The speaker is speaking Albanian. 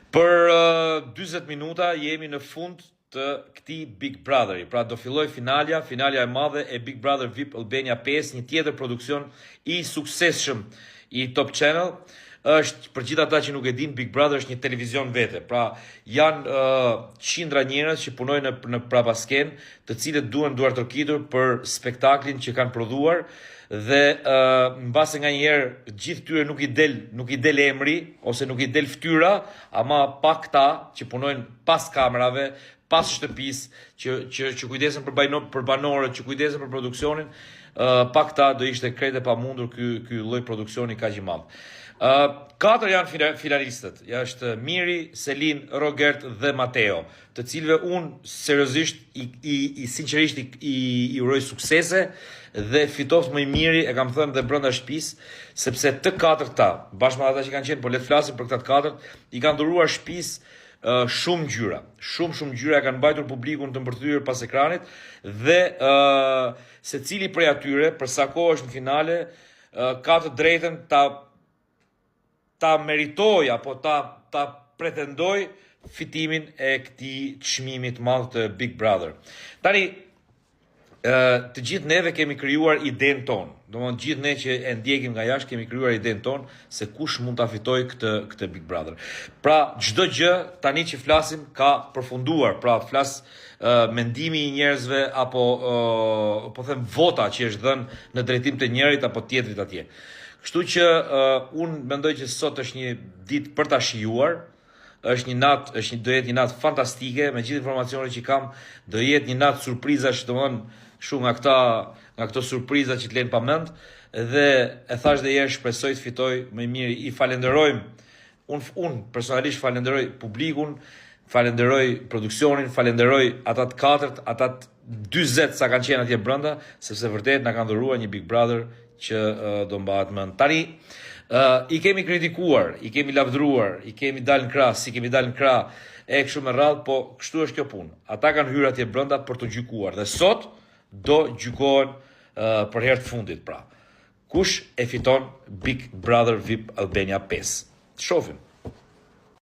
Për 40 minuta jemi në fund të këtij Big Brotheri. Pra do filloj finalja e madhe e Big Brother VIP Albania 5, një tjetër produksion i suksesshëm i Top Channel. Është për gjithë ata që nuk e din, Big Brother është një televizion vete. Pra janë qindra njerëz që punojnë në prapasken, të cilët duhen duartërkitur për spektaklin që kanë prodhuar dhe mbase nga njerë gjithë tyre nuk i del emri ose nuk i del fytyra, ama pak këta që punojnë pas kamerave, pas shtëpisë, që kujdesen për banorët, që kujdesen për produksionin, pak këta do ishte krejt e pamundur ky lloj produksioni kaq i madh. 4 janë finalistët. Ja është Miri, Selin, Rogert dhe Mateo, të cilëve unë seriozisht sinqerisht i uroj suksese dhe fitoft më i miri, e kam thënë dhe brenda shtëpisë, sepse të katërt këta, bashkë me ata që kanë qenë, por le të flasim për këta të katërt, i kanë dhuruar shtëpisë shumë ngjyra. Shumë ngjyra kanë mbajtur publikun të mbërthyer pas ekranit dhe secili prej atyre, për sa kohë është në finale, ka të drejtën ta meritoj apo ta pretendoj fitimin e këtij çmimi të madh të Big Brother. Tani të gjithë neve kemi krijuar idenë tonë. Domthonë gjithë ne që e ndjekim nga jashtë kemi krijuar idenë tonë se kush mund ta fitojë këtë Big Brother. Pra çdo gjë tani që flasim ka përfunduar, pra flas mendimi i njerëzve apo po them vota që është dhënë në drejtim të njërit apo tjetrit atje. Kështu që unë mendoj që sot është një ditë për ta shijuar, është një natë, do jetë një natë fantastike, me gjithë informacionet që kam, do jetë një natë surprizash, domethënë shumë nga këto surpriza që të lejnë pa mend, dhe e thash dhe herë, shpresoj të fitoj më i miri. I falenderojmë, unë personalisht falenderoj publikun, falenderoj produksionin, falenderoj ata të katërt, ata të 40 sa kanë qenë atje brenda, sepse vërtet na kanë dhuruar një Big Brother që do mbahet mend. Tani i kemi kritikuar, i kemi lavdruar, i kemi dalë në krah, si kemi dalë në krah e kështu me radhë, po kështu është kjo punë. Ata kanë hyrë atje brenda për të gjykuar dhe sot do gjykohen për herë të fundit. Pra, kush e fiton Big Brother VIP Albania 5? Shohim.